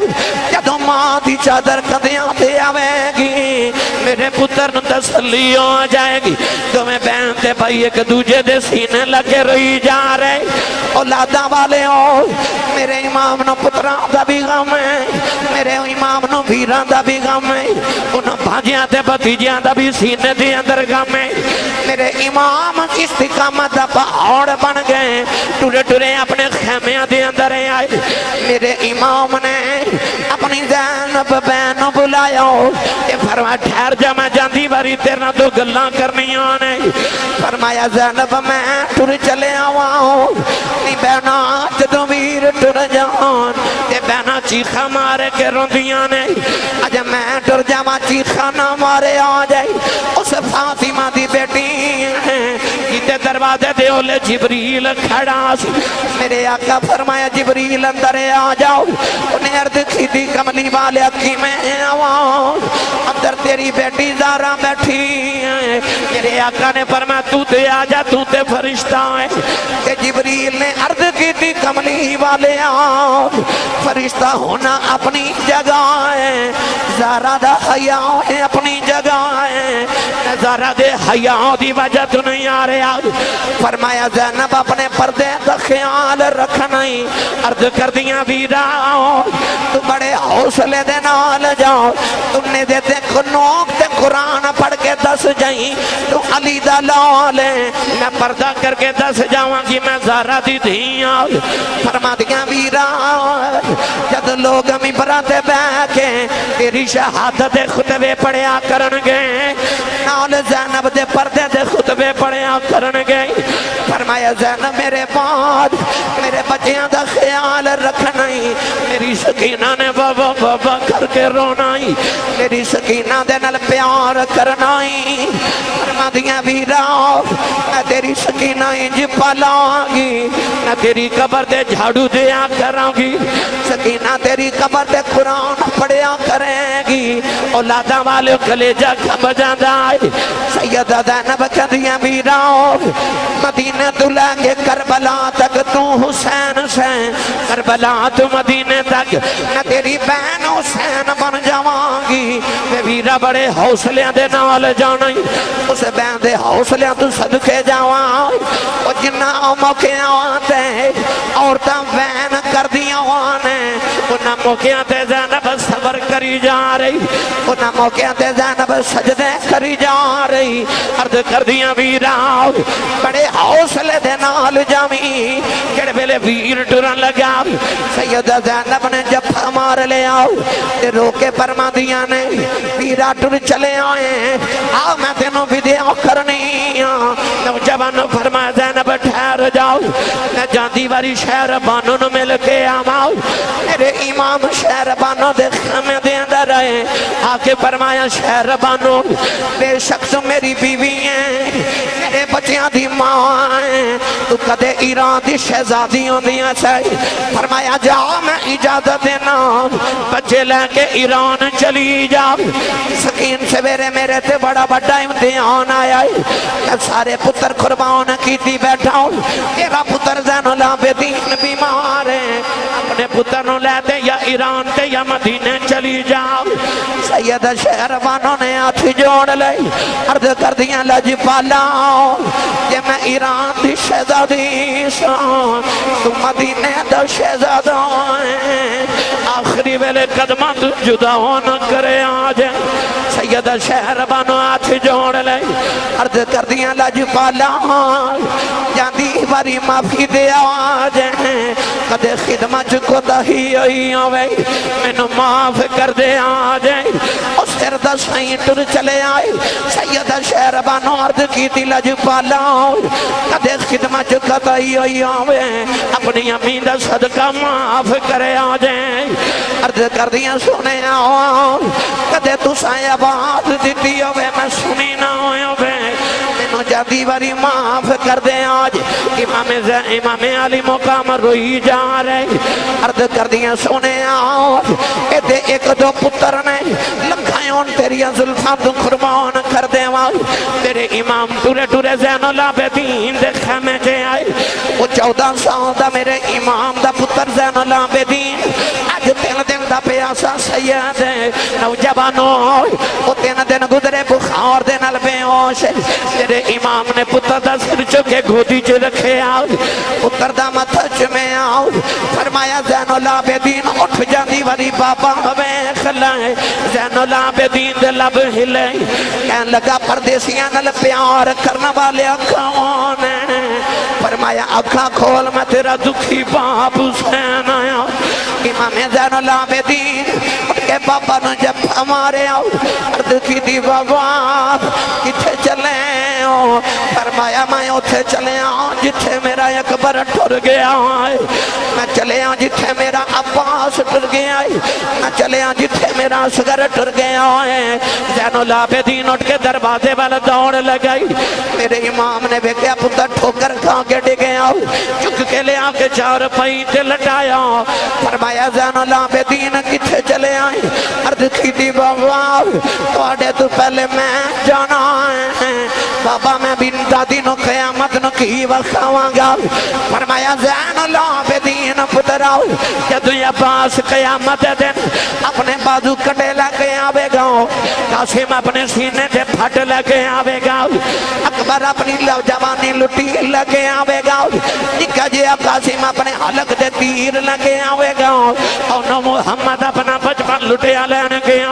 جدو ماں دی چادر کدیاں تے آوے گی میرے پتر نو تسلی ہو جائے گی تو میں بہن تے بھائی ایک دوجہ دے سینے لگے رہی جا رہے اولادہ والے ہو میرے امام نو پتران دا بھی غم ہے میرے امام نو ویران دا بھی غم ہے انہوں بھاجیاں تے بھتیجیاں دا بھی سینے دے اندر غم ہے میرے امام استقامت دا پہاڑ بن گئے ٹورے ٹورے اپنے خیمیاں دے اندر آئے میرے امام نے اپنی زینب بہنوں بلایا یہ فرمایا ٹھہر جا میں جاندی باری تیرنا تو گلاں کرنی آنے فرمایا زینب میں ٹور چلے آواں نی بہنا جدو ویر ٹور جان تے بہنا چیخا مارے کے روندیاں نے اج میں ٹور جاواں چیخا نہ مارے آ جائے اس فاطمہ دی بیٹی کیتے دروازے دے اولے جبریل کھڑا سی میرے آقا فرمایا جبریل اندر آ جاؤ انہیں عرض کی دی کملی والے اکی میں آواں اندر تیری بیٹی زارا بیٹھی ہے میرے آقا نے فرمایا تو تے آ جا تو تے فرشتہ ہے کہ جبریل نے عرض کی دی کملی والے آؤ فرشتہ ہونا اپنی جگہ ہے زارا دا حیاء ہے اپنی جگہ ہے زارا دے حیاء دی وجہ تو نہیں آ رہے آؤ فرمایا زینب اپنے پردے دا خیال رکھنائی عرض کر دیا ویراؤ تو بڑے حوصلے دے نال جاؤ تم نے دیتے کنوک تے قرآن پڑھ کے دس جائیں تو علی دا لالے میں پردہ کر کے دس جاؤں کہ میں زہرا دی دھیاں فرما دیا ویراؤ جد لوگ ممبراتے بہ کے تیری شہادت خطبے پڑھیا کرنگے نال زینب دے پردے دے خطبے پڑھیا کرنگے فرمایا زینب میرے بعد میرے بچیاں دا خیال رکھنائی میری سکینہ نے بابا بابا کر کے رونائی میری سکینہ دے نل پیار کرنائی فرما دیا ویراؤ میں تیری سکینہ انج پالانگی میں تیری قبر دے جھاڑو دیا کرانگی سکینہ تیری قبر دے قرآن پڑھیا کریں گی اولادہ والے کلیجہ کھب جاندائی سیدہ زینب کدیاں ویراؤ مدینہ تو لیں گے کربلا تک تو حسین سے کربلا تو مدینہ تک میں تیری بہن حسین بن جاوانگی میں ویرہ بڑے حوصلیاں دے نال جانائی اسے بہن دے حوصلیاں تو صدقے جاوان اور جنہ موقع آتے عورتاں بہن کر دیا وانے انہ موقع تے زینب صبر کری جا رہی انہ موقع تے زینب سجدے کری جا رہی عرض کر دیا ویراؤ بڑے حوصلے دے نال جامی کڑے بیلے ویر ٹرن لگا سیدہ زینب نے جب مار لے آؤ تے روکے فرما دیا نے ویرہ ٹر چلے آئے آؤ میں تینوں ویڈیو کرنی نوجوان فرما زینب ٹھہر جاؤ میں جاندی واری شہر بانوں نو مل کے آماؤ میرے امام شہر بانوں دے خیمے دے اندر آئے آکے فرمایا شہر بانوں بے شک تو میری بیوی ہیں میرے بچیاں دی ماں ہیں تو کدے ایران دی شہزادیوں دیا چاہی فرمایا جا میں اجازت دینا بچے لے کے ایران چلی جا سکین سے میرے تے بڑا بڑا امتحان آیا میں سارے پتر قربان کی تھی بیٹھا ہوں میرا پتر زین العابدین بیمار ہے اپنے پتر نو لیتے یا ایران تے یا مدینہ چلی جاؤ سید شہروانوں نے ہاتھ جوڑ لئی عرض کر دیا لج پالا یہ میں ایران دی شہزادی سان تو مدینے دا شہزادہ ہے آخری ویلے قدمہ تو جدا ہونا کرے آجے سیدہ شہر بانو آتھ جوڑ لے عرض کر دیا لاجپالا جاندی باری معافی دے آجے کدے خدمت کو دہی ہوئی آوے میں معاف کر دے آجے اس سردہ سائیں ٹر چلے آئے سیدہ شہر بانو عرض کی دی لاجپالا کدے خدمت کو دہی ہوئی آوے اپنی امین دا صدقہ معاف کرے آجے عرض کر دیا سنے آؤ کدے تو سائیں آواز دیتی ہوئے میں سنی نہ ہوئے مینو جاندی باری معاف کر دے آج امام علی مقام روئی جا رہے عرض کر دیا سنے آؤ اے دے ایک دو پتر نے لکھائیون تیری ظلفہ تو قربان کر دے آج تیرے امام ٹورے ٹورے زین العابدین دے خیمے جے آئے وہ 14 سال دا میرے امام دا پتر زین العابدین آج 3 دن دا پیاسا سید ہے نوجوانوں وہ 3 دن گزرے بخار دے نال بے ہوش تیرے امام نے پتر دا سر چکے گھودی چ رکھے آؤ پتر دا متھچ میں آؤ فرمایا زین العابدین اٹھ جاندی وری بابا ہمیں کھلائے زین العابدین دے لب ہلے کہن لگا پردیسیاں نال پیار کرنا والے کون ہیں فرمایا آنکھاں کھول میں تیرا دکھی باپ حسین آیا امام زین العابدین کہ بابا نو جب ہمارے آؤ عرض کی دی بابا کتھے چلے ہو فرمایا میں اتھے چلے آؤں جتھے میرا اکبر ٹر گیا ہے میں چلے آؤں جتھے میرا عباس ٹر گیا ہے میں چلے آؤں جتھے میرا اصغر ٹر گیا ہے زین العابدین اٹھ کے دروازے والا دوڑ لگائی میرے امام نے بیکیا پتر ٹھوکر کھا کے ڈگے آؤ چک کے لے آ کے 4 پہیتے لٹایا فرمایا زین العابدین کتھے چلے آئے عرض کی دی بابا توڑے تو پہلے میں جانا ہے بابا میں بن دادی نو قیامت نو کی وقاواں گا فرمایا زین العابدین پتر آؤ جدو یا باس قیامت دن اپنے بازو کٹے لگے آوے گا قاسم اپنے سینے دے پھٹ لگے آوے گا اکبر اپنی جوانی لٹی لگے آوے گا نکا جی قاسم اپنے حلق دے تیر لگے آوے گا اور محمد اپنا بچپن لٹے لینے گے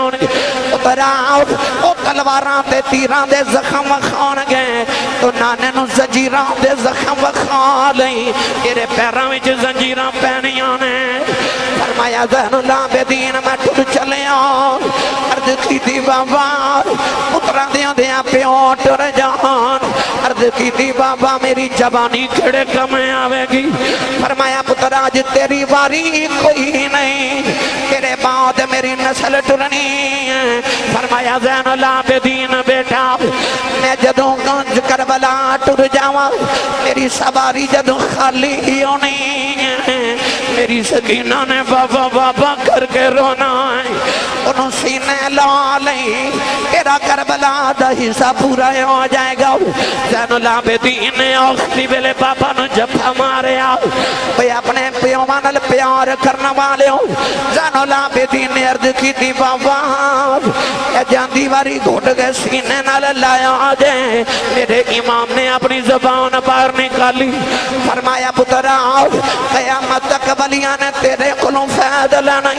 پتر آؤ او تلواراں تے تیراں دے زخم وکھان گئے تو نانے نو زنجیراں دے زخم وکھا لئی تیرے پیراں وچ زنجیراں پہنیاں نے فرمایا زین العابدین میں ٹر چلے آؤ عرض کی دی بابا پتراں دیاں دیاں پیوں ٹر جان عرض کی دی بابا میری جوانی کھڑے کمیں آوے گی فرمایا پتر آج تیری باری کوئی نہیں تیرے بعد میری نسل ٹرنی ہے فرمایا زین العابدین بیٹا میں جدوں گنج کربلا ٹر جاواں میری سواری جدوں خالی ہونی ہے میری سکینہ نے بابا بابا کر کے رونا ہے انہوں سینے لا لیں تیرا کربلا دا حصہ پورا ہو جائے گا زین العابدین نے آخری ویلے بابا نو جب ہمارے آؤ بھئی اپنے پیوانل پیار کرنا والے ہو زین العابدین نے عرض کی دی بابا اے جاندی واری گھوٹ گئے سینے نال لایا جائے میرے امام نے اپنی زبان باہر نکالی فرمایا پتر آؤ قیامت تک ولیاں نے تیرے کلوں فیض لینا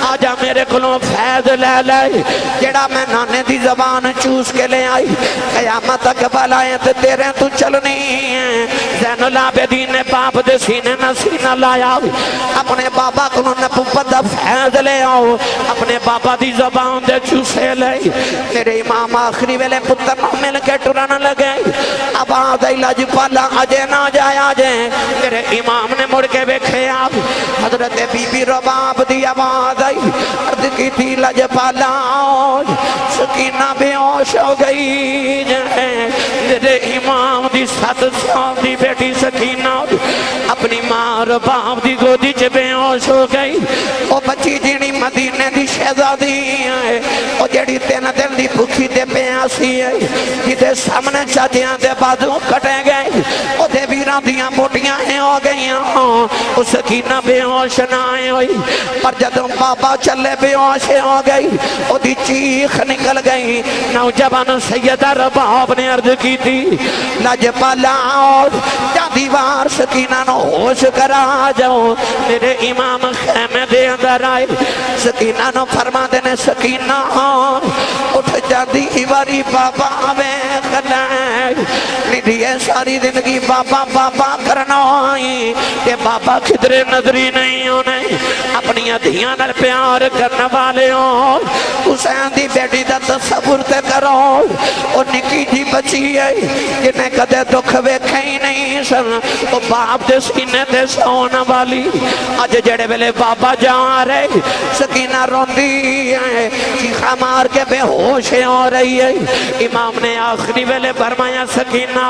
آجا میرے کلوں فیض لے لے جڑا میں نانے دی زبان چوس کے لے آئی قیامت تک بلائیں تے تیرے تو چلنی ہے زین العابدین نے باپ دے سینے نہ سینہ لایا اپنے بابا کلوں نپوپت دا فیض لے آؤ اپنے بابا دی زبان دے چوسے لے میرے امام آخری ویلے پتر نہ مل کے ٹرن لگے اب آدھائی لاجپالا آجے نہ جائے آجے میرے امام نے مڑ کے بیکھے آپ حضرت بی بی رباب دی آواز آئی عرض کی تھی لاجپالا سکینہ بے ہوش ہو گئی میرے امام دی 7 سال دی بیٹی سکینہ اپنی ماں رباب دی گودی چ بے ہوش ہو گئی وہ بچی جنی مدینے دی شہزادی ہے او جڑی 3 دن دی بھوکی تے پیاسی ہے جدے سامنے چاچیاں دے بازو کٹے گئے او دے ویراں دیاں بوٹیاں ہو گئیاں او سکینہ بے ہوش نہ ہوئی پر جدوں بابا چلے بے ہوش ہو گئی او دی چیخ نکل گئی نوجوان سیدہ رباب نے عرض کی تھی لاجپالا جا دیوار سکینہ نو ہوش کرا جاؤ میرے امام خیمے دے اندر آئے سکینہ نو فرما دینے سکینہ اٹھ جا دیواری بابا میں خلائے لیے ساری زندگی بابا بابا کرنا ہوئی کہ بابا کدھرے نظری نہیں ہونے اپنی ادھیاں نر پیار کرنا والے ہوں حسین دی بیٹی دا تصور تے کرو اور نکی جی بچی ہے جنہیں کدے دکھ ویکھے ہی نہیں سن وہ باپ دے سینے دے سونا والی آج جڑے ویلے بابا جا رہے سکینہ روندی ہے چیخا مار کے بے ہوش ہو رہی ہے امام نے آخری ویلے فرمایا سکینہ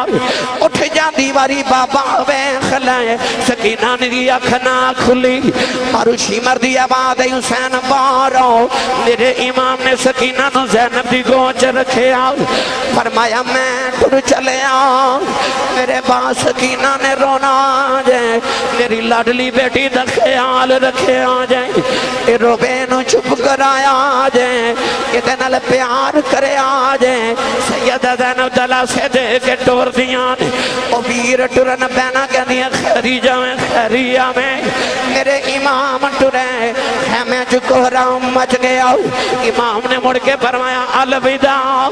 اٹھ جا دیواری بابا ویکھ لے سکینہ نے دی اکھ نہ کھلی ماروشی مردی آباد حسین بارو میرے امام نے سکینہ نو زینب دی گوچ رکھے آؤ فرمایا میں ٹر چلے آؤ میرے باں سکینہ نے رونا جائے میری لاڈلی بیٹی دا خیال رکھے آ جائے اے روبے نو چپ کر آیا جائے یہ دنال پیار کرے آ جائے سیدہ زینب دلا سے دے کے ٹور دیاں او ویر ٹرن بینا کہ دیا خریجہ میں خریہ میں میرے امام ٹرے خیمے چکو رام مچ گیا امام نے مڑ کے فرمایا الوداع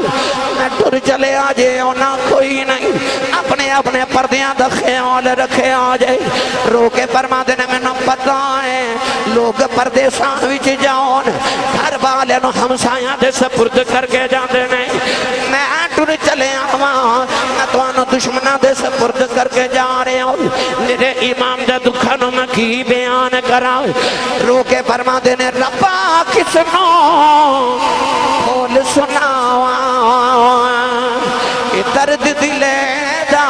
میں ٹر چلے آجے ہونا کوئی نہیں اپنے پردیاں دا خیال رکھے آجے رو کے فرما دینے میں نہ پتا ہے لوگ پردے سانوچ جاؤن گھر والے نو ہمسایاں دے سپرد کر کے جان دینے میں ٹر چلے آواں میں توانو دشمنہ دے سپرد کر کے جا رہے ہوں میرے امام دے دکھانوں میں کی بیان کرا رو کے فرما دینے ربا کس نو بھول سناواں کہ درد دلے دا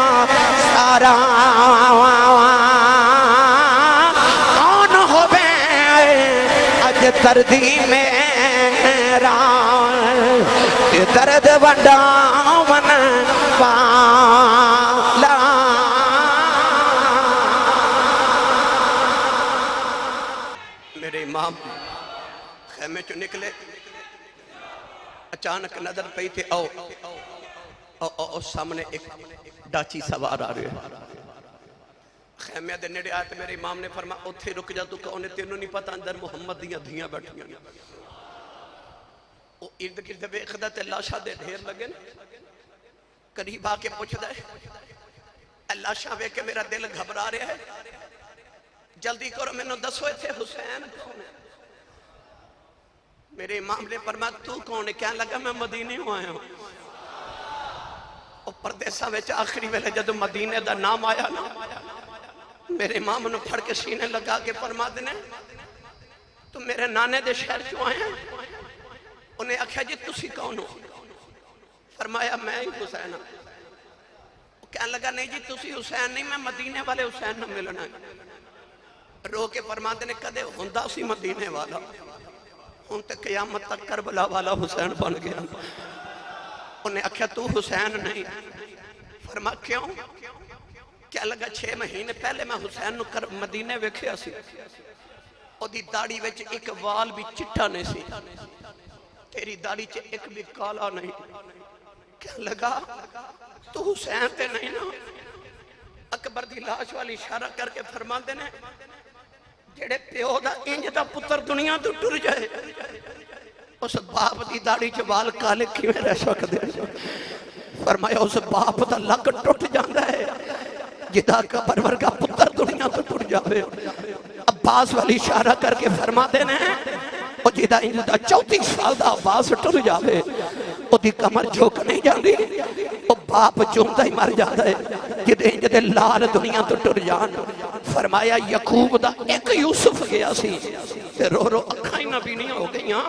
سارا کون ہو بے اج دردی میرا کہ درد وڈا من پالا میرے امام خیمے چو نکلے اچانک نظر پئی تھے او سامنے ایک ڈاچی سوار آ رہے ہیں خیمے دے نیڑے آئے تو میرے امام نے فرمایا اتھے رک جا تو کہونے تینوں نہیں پتا اندر محمد دیاں دھیاں بیٹھیاں وہ ارد گرد ویکھدا تے لاشاں دے ڈھیر لگے قریب آ کے پوچھدا ہے لاشاں ویکھ کے میرا دل گھبرا رہا ہے جلدی کرو میں نے دسو ایتھے حسین کون ہے میرے امام نے فرمایا تو کون ہے کہنے لگا میں مدینے ہوں آیا ہوں اور پردیسہ ویچ آخری ویلے جدو مدینے دا نام آیا نا میرے امام نے پھڑ کے سینے لگا کے فرما دینے تو میرے نانے دے شہر کیوں آئے ہیں انہیں آکھا جی تسی کون ہو فرمایا میں ہی حسین ہوں کہنے لگا نہیں جی تسی حسین نہیں میں مدینے والے حسین نہ ملنا ہے رو کے فرما دینے کدے ہندہ سی مدینے والا ان تے قیامت تک کربلا والا حسین بن گیا انہیں آکھا تو حسین نہیں فرما کیوں کیا لگا 6 مہینے پہلے میں حسین نو مدینے ویکھیا سی او دی داڑھی وچ ایک وال بھی چٹا نہیں سی تیری داڑھی چ ایک بھی کالا نہیں کیا لگا تو حسین تے نہیں نا اکبر دی لاش والی اشارہ کر کے فرما دینے جڑے پیو دا انج دا پتر دنیا تو ٹر جائے اس باپ دی داڑھی چ وال کالے کیویں رہ سکدے فرمایا اس باپ دا لک ٹوٹ جاندا ہے جدا کا پرورگا پتر دنیا تو ٹر جاوے عباس والی اشارہ کر کے فرما دینے او جدا انج دا 34 سال دا عباس ٹر جاوے او دی کمر جھوک نہیں جاندی او باپ چوندا ہی مر جاتا ہے جدے انج دے لال دنیا تو ٹر جان فرمایا یعقوب دا ایک یوسف گیا سی تے رو رو اکھاں نہ بھی نہیں ہو گئیاں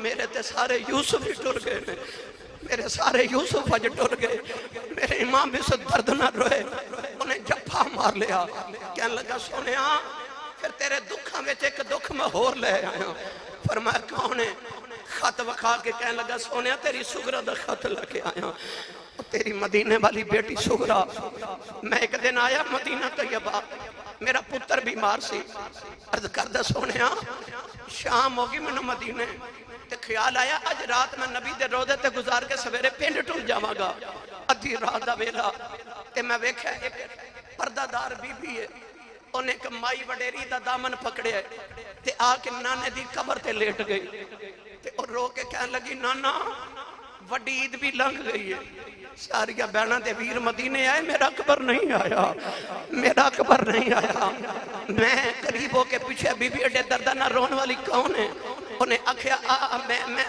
میرے تے سارے یوسف ہی ٹر گئے میرے سارے یوسف اج ٹر گئے میرے امام اس درد نہ روئے انہیں جفا مار لیا کہنے لگا سونیا پھر تیرے دکھاں میں ایک دکھ میں ہور لے آیا. فرمایا کون ہے؟ خط وکھا کے کہنے لگا سونیا تیری سغرا دا خط لگے آیا. تیری مدینے والی بیٹی سغرا. میں ایک دن آیا مدینہ طیبہ, میرا پتر بیمار سی. عرض کردہ سونیا شام ہوگی میں مدینے تے خیال آیا اج رات میں نبی دے روضے تے گزار کے سویرے پنڈ ٹر جاواں گا. ادھی رات دا ویلا تے میں ویکھیا ایک پردہ دار بی بی ہے, انہیں ایک مائی وڈیری دا دامن پکڑے تے آ کے نانے دی قبر تے لیٹ گئی. تے اور رو کے کہنے لگی نانا وڈی عید بھی لنگ گئی ہے. ساریہ بہنہ دے ویر مدینے آئے, میرا قبر نہیں آیا, میرا قبر نہیں آیا. میں قریب ہو کے پیچھے بی بی اڈے دردہ نہ رون والی کون ہے؟ انہیں اکھیا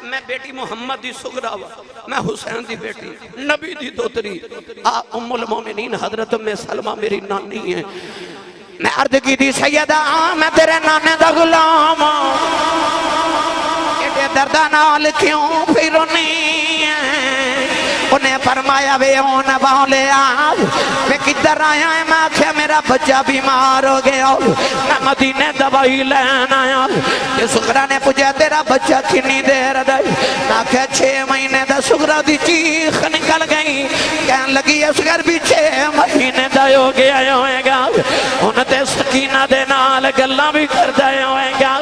میں بیٹی محمد دی سغرا وا, میں حسین دی بیٹی نبی دی دوتری ام المومنین حضرت ام سلمہ میری نانی ہے. میں عرض کی دی سیدہ میں تیرے نانے دا غلام, ایڈے دردہ نال کیوں پھرونی ہے؟ انہیں فرمایا وے اون باؤں آج میں کدھر آیا ہے؟ میں آکھیا میرا بچہ بیمار ہو گیا, میں مدینے دوائی لین آیا. یہ سغرا نے پوچھا تیرا بچہ کنی دیر دائی؟ میں آکھیا 6 مہینے دا. سغرا دی چیخ نکل گئی, کہن لگی اصغر بھی 6 مہینے دا ہو گیا ہوئے گا. انہیں تے سکینہ دے نال گلاں بھی کر دائے ہوئے گا.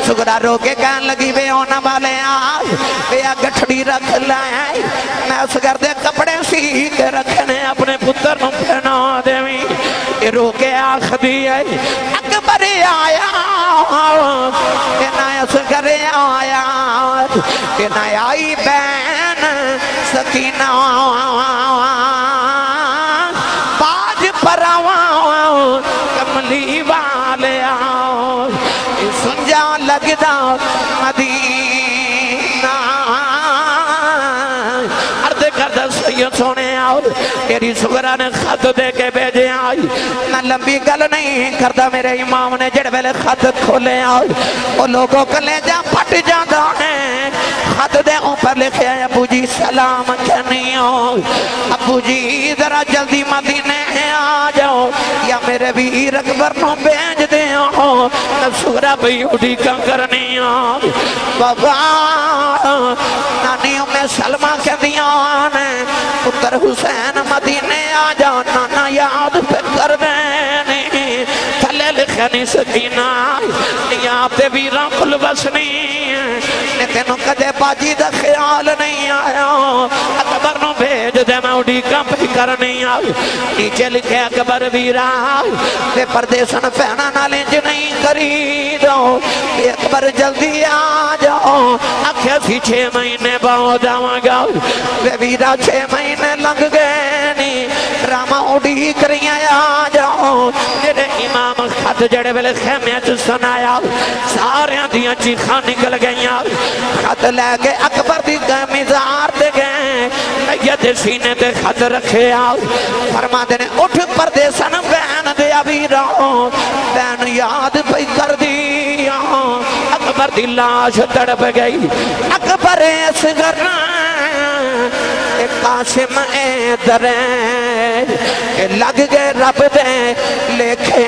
سغرا رو کے کہن لگی وے اون والے آج وے گٹھڑی رکھ لائے, میں اصغر دے کپڑے سی کے رکھنے اپنے پتر نوں پہنا دیویں. یہ رو کے آخ دی ہے اکبر آیا, کہ نہ اصغر آیا, کہ نہ آئی بین سکینہ باج پراواں کملی والے آؤ, سنجا لگدا مدینہ. سید سونے آؤ تیری سغرا نے خط دے کے بھیجے آئی. میں لمبی گل نہیں کرتا, میرے امام نے جڑ ویلے خط کھولے آؤ وہ لوگوں کلیجہ پھٹ جاتا ہے. خط دے اوپر لکھے ابو جی سلام کہنی ہو, ابو جی ذرا جلدی مدینے آ جاؤ یا میرے ویر اکبر نو بھیج دے ہو. سغرا بھی اٹھی کم کرنی ہو. بابا نانی ام سلمہ کے دیان پتر حسین مدینے آ جاؤ, نانا یاد پہ کر دینی. تھلے لکھنی سکینہ یہاں پہ ویران کل بسنی, لیکن کدے باجی دا خیال نہیں آیا. اکبر نو بھیج دے میں اڑی کم پہ کرنی آئی. نیچے لکھے اکبر ویران بے پردیسن پہنا نالنج نہیں کری دو, اکبر جلدی آ جاؤ. آکھیا سی 6 مہینے باؤں جاواں گا, بے ویرا 6 مہینے لگ گئے نی. راما اڑی کریاں آ جاؤ. میرے امام خط جڑے ویلے خیمے چ سنایا, ساریاں دیاں چیخاں نکل گئیاں. خط لے کے اکبر دی مزار دے گئے, میت سینے تے خط رکھے آؤ. فرما دے نے اٹھ پردیسن بہن دے ویراں, بہن یاد پئی کر دی. اکبر دی لاش تڑپ گئی. اکبر اصغر قاسم اے دریں لگ گئے رب دے لکھے,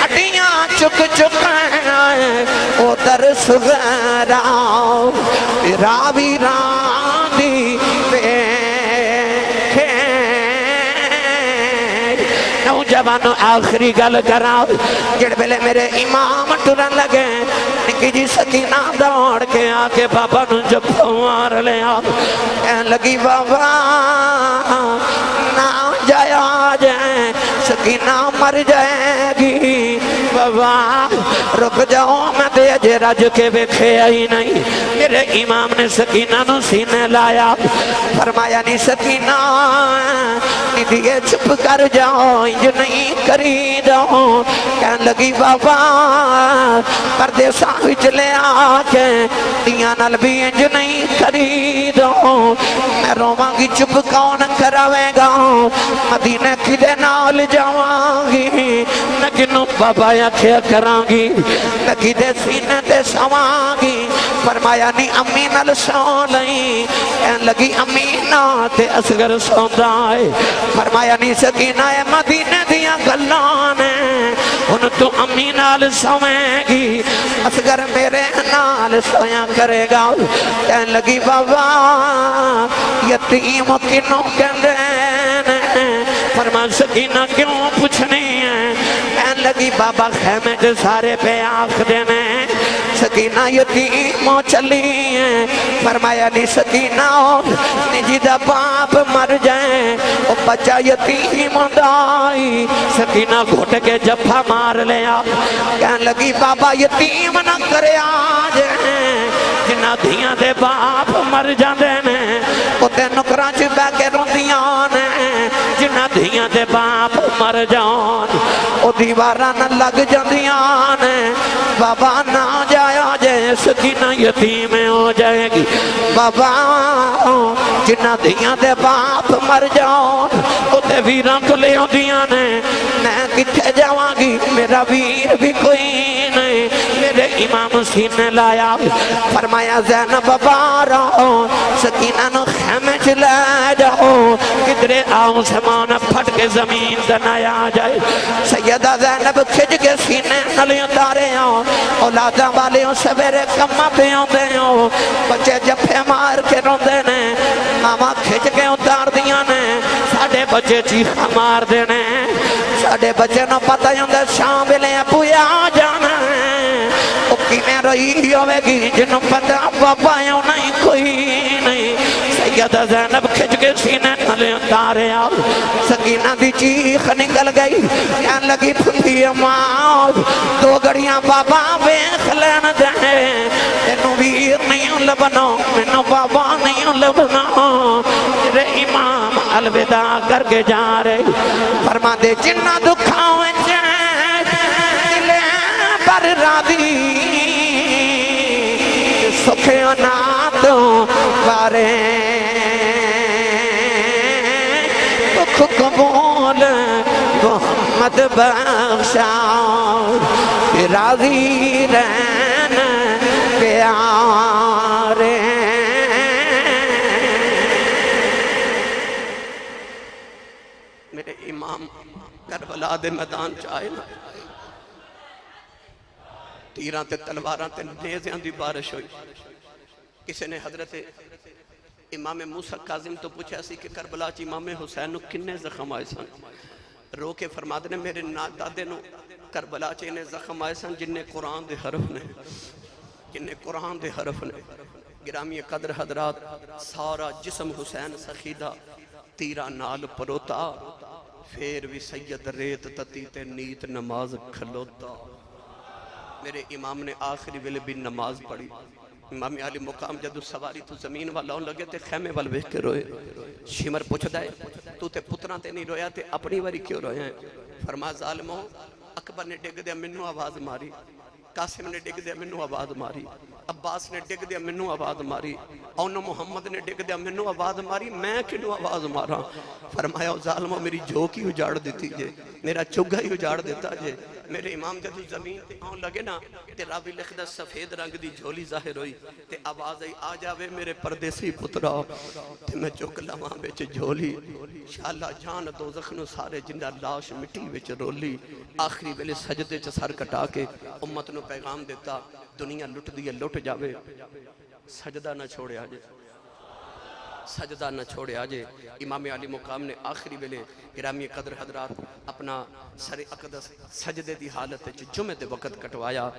اڈیاں چک چکیں او در سغرا راوی راندی بیکھے. نوجوانوں آخری گل کراؤ, جڑ بلے میرے امام ٹرن لگے, نکی جی سکینہ دوڑ کے آکے بابا نو جب مار لے آؤ. کہن لگی بابا نہ جایا جائے, سکینہ مر جائے گی. بابا رک جاؤ, میں دے جے رج کے بیکھے آئی نہیں. میرے امام نے سکینہ نو سینے لایا, فرمایا نہیں سکینہ دیئے چھپ کر جاؤ, انج نہیں کری جاؤ. کہن لگی بابا پردیساں وچ لے آ کے دیاں نال بھی انج نہیں کری جاؤ. میں رواں گی چپ کون کراوے گا, مدینے کدے نال جاواں گی, نہ کنوں بابا آکھیا کراں گی, نہ کدے سینے تے سواں گی. فرمایا نہیں امی نال سو لئی. کہن لگی امی نا تے اصغر سوندا ہے. فرمایا نہیں سکینہ مدینے دیاں گلاں تو امی نال سویں گی اصغر میرے نال سویا کرے گا کہن لگی بابا یتیم کنوں کہندے نے فرما سکینہ کیوں پوچھنی ہے کہن لگی بابا خیمے جو سارے پہ آنکھ دینے سکینہ یتیم چلی ہے فرمایا نہیں سکینہ نجی دا باپ مر جائیں وہ بچہ یتیم دائی سکینہ گھٹ کے جفا مار لیا کہن لگی بابا یتیم نہ کرے آج جنہ دھیاں دے باپ مر جاندے نے وہ تے نکراں چ بہ کے روندیاں نے جنہ دھیاں دے باپ مر جان وہ دیواراں نہ لگ جاندیاں نے بابا نہ جایا جے سکینہ یتیم ہو جائے گی بابا جنہ دھیاں دے باپ مر جان وہ تے ویراں کو لے ہوندیاں نے میں کتھے جاواں گی میرا ویر بھی کوئی نہیں میرے امام سینے لایا فرمایا زینب بارا سکینہ نو خیمے چ لے جاؤ کدرے آسمان پھٹ کے زمین دنایا جائے سیدہ زینب کھج کے سینے نلی اتارے ہوں اولاداں والے ہوں سویرے کمہ پہ ہوندے ہوں بچے جپے مار کے روندے نے ماما کھج کے اتار دیا نے ساڑھے بچے چیخا مار دینے ساڑھے بچے نو پتہ ہوندے شام بلے پویا جانا او کی میں رہی ہوئے گی جنوں پتہ بابا یوں نہیں کوئی نہیں سیدہ زینب کھج کے سینے نلے اتارے آؤ سکینہ دی چیخ نکل گئی کہن لگی پھلی اماں دو گھڑیاں بابا بیخ لین دے تینوں ویر نہیں لبنا مینوں بابا نہیں لبنا میرے امام الوداع کر کے جا رہے فرما دے جنہ دکھاویں دلے پر راضی سکھیوں ناتوں بارے دکھ قبول محمد بخشا راضی رہن پیارے میرے امام کربلا دے میدان چاہے نا تیراں تے تلواراں تے نیزیاں دی بارش ہوئی کسی نے حضرت امام موسیٰ کاظم تو پوچھا سی کہ کربلا چی امام حسین نو کنے زخم آئے سن رو کے فرما دے میرے دادے نو کربلا چی انہیں زخم آئے سن جنہیں قرآن دے حرف نے جنہیں قرآن دے حرف نے گرامی قدر حضرات سارا جسم حسین سخیدہ تیرہ نال پروتا پھر بھی سید ریت تتی تے نیت نماز کھلوتا میرے امام نے آخری ویلے بھی نماز پڑھی امام علی مقام جدو سواری تو زمین والا لگے تے خیمے وال ویکھ کے روئے شمر پوچھ دائے تو تے پتران تے نہیں رویا تے اپنی واری کیوں روئے ہیں فرما ظالموں اکبر نے ڈگ دیا منو آواز ماری قاسم نے ڈگ دیا منو آواز ماری عباس نے ڈگ دیا منو آواز ماری اونو محمد نے ڈگ دیا منو آواز ماری میں کنو آواز مارا فرمایا ظالموں میری جو کی اجاڑ دیتی جے میرا چگہ ہی اجاڑ دیتا جے میرے امام جدو زمین تے آن لگے نا تے راوی لکھ دا سفید رنگ دی جھولی ظاہر ہوئی تے آواز آئی آ جاوے میرے پردیسی پترا تے میں چک لواں بیچ جھولی شاءاللہ جان دوزخ نو سارے جنہ لاش مٹی بیچ رولی آخری ویلے سجدے چ سر کٹا کے امت نو پیغام دیتا دنیا لٹ دیا لٹ جاوے سجدہ نہ چھوڑے آجے سجدہ نہ چھوڑے آجے امام علی مقام نے آخری ویلے گرامی قدر حضرات اپنا سر اقدس سجدے دی حالت جمعہ دے وقت کٹوایا